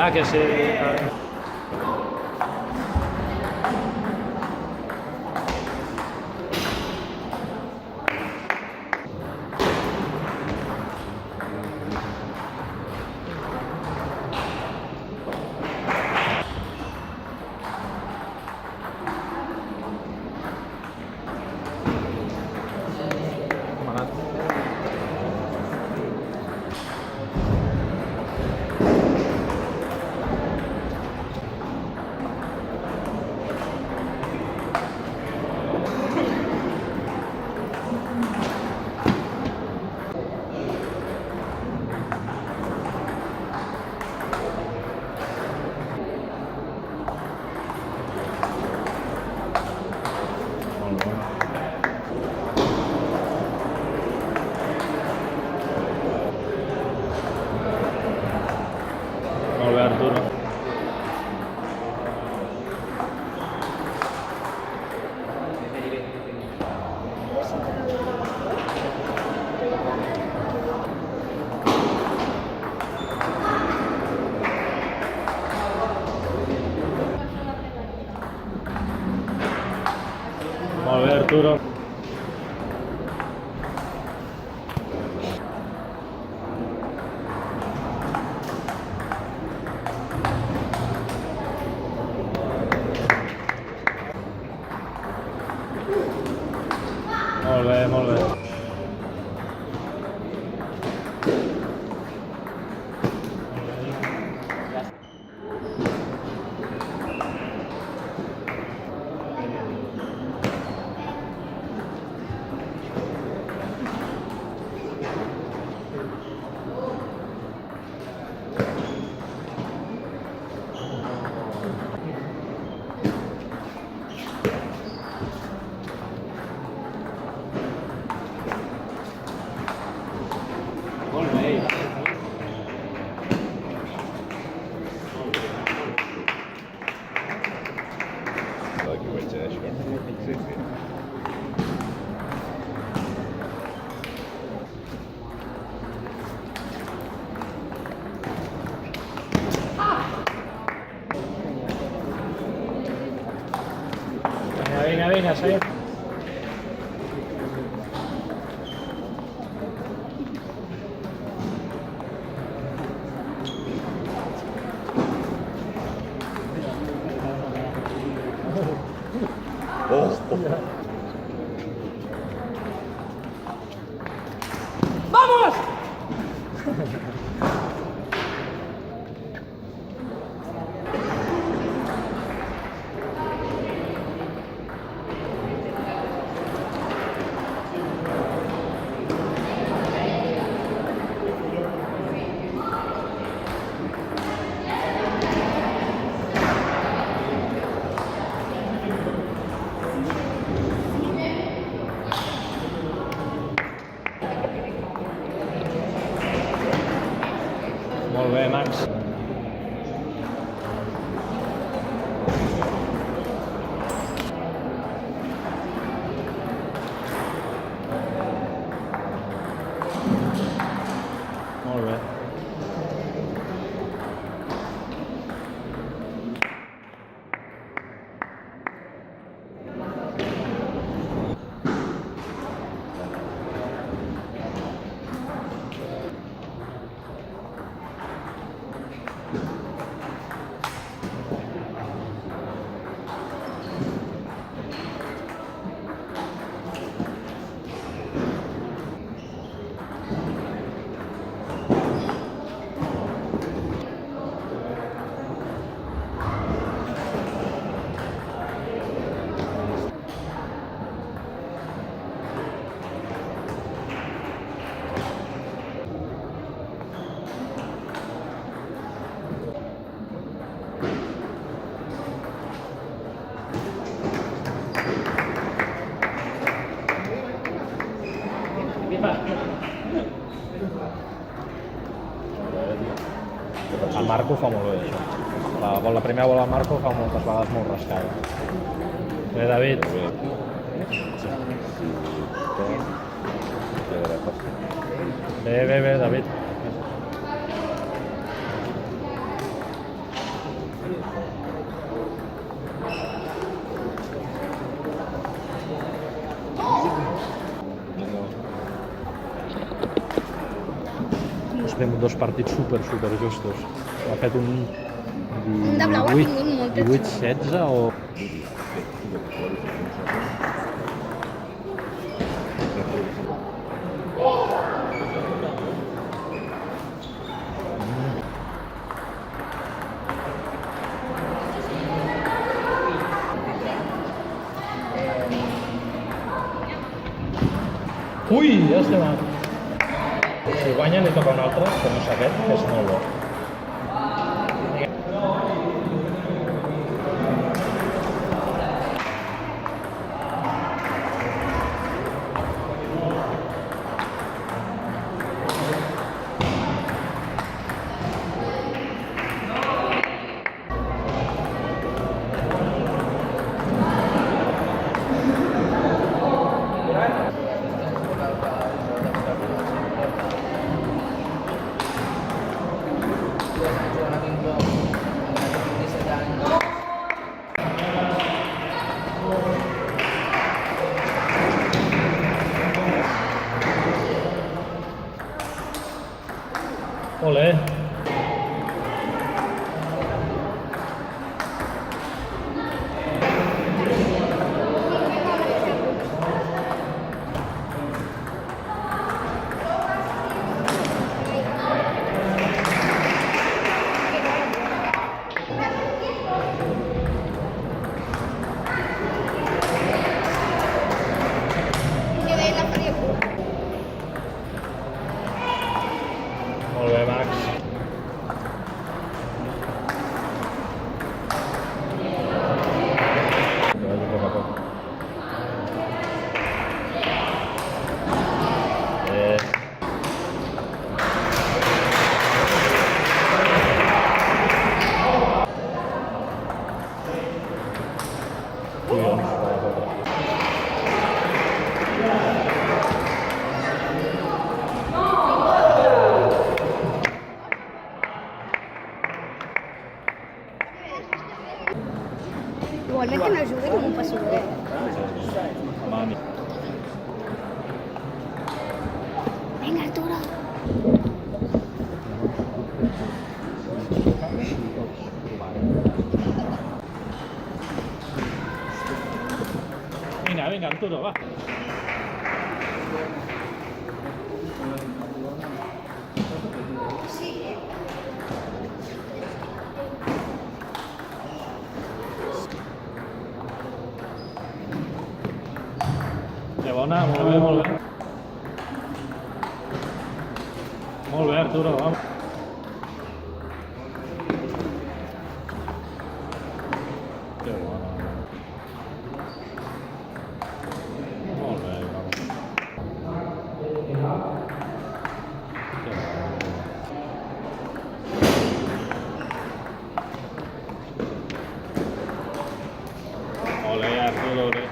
Ah, que sí. Molt bé, Arturo. Molt bé, Arturo. Molt bé, molt bé. Vinga, vinga, seguim. ¡Vamos! Molt bé, Max. Molt bé. El Marco fa molt bé, això. La primera bola del Marco fa moltes vegades molt rascada. Bé, David. Bé, David. fer dos partits super justos. Ha fet un de blau ha tingut moltes 18-16 o... Ui, ja estem a... Si guanya li toca un altre, que no sé aquest, que és molt bo. Ole. que ve la fría. Molt bé, Max. Que vagi a poc a poc. Collons, vaya fotre. Igualment que no jugui no m'ho passo bé. Mami. Vinga, Arturo. Vinga, Arturo, va. Que bona, molt bé, molt bé. Molt bé, Arturo, va. Que bona. Molt bé, vamos. Que bona. Ole, Arturo, ole.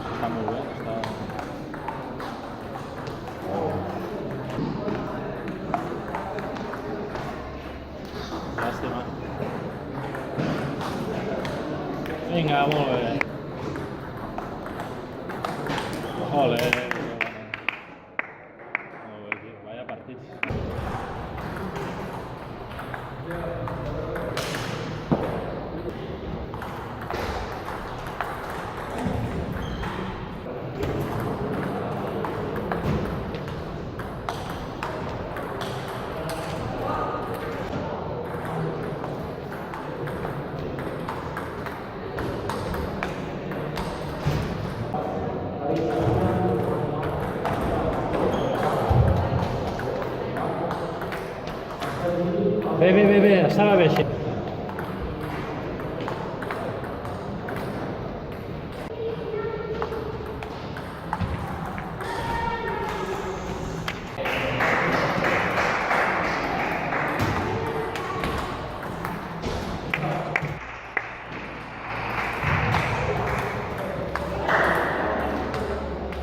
Està molt bé, està... Llàstima. Vinga, molt bé. Ole. Molt bé, tio, vaya partits. Bé, estava bé així.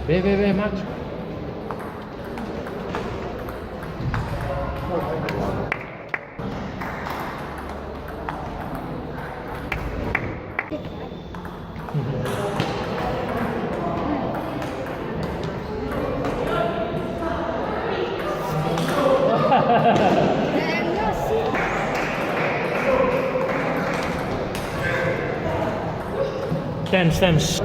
Bé, Max. Temps.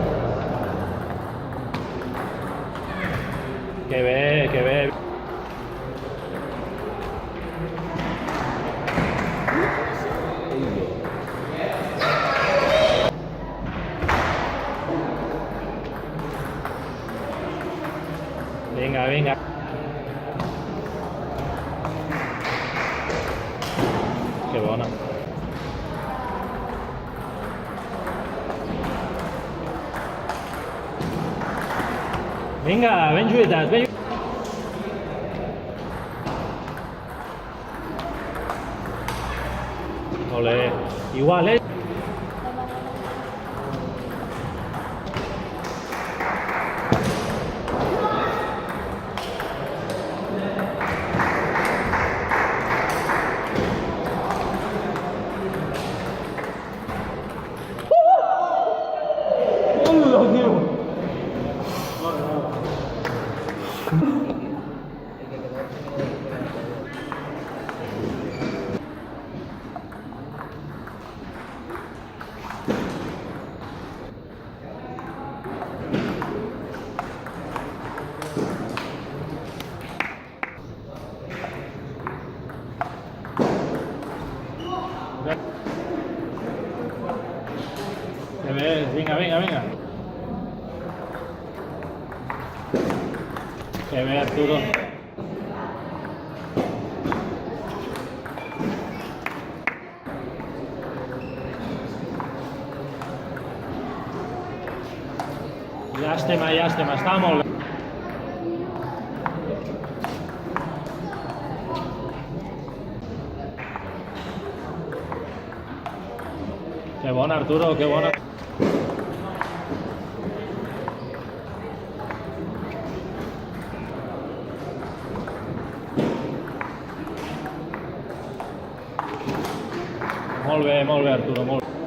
Que bé. Vinga. Que bona. Vinga, ben lluitat, ben lluitat. Ole, igual, Que bé, vinga. Que bé, Arturo. Llàstima, està molt bé. Que bona, Arturo, que bona. Molt bé, Arturo, molt bé.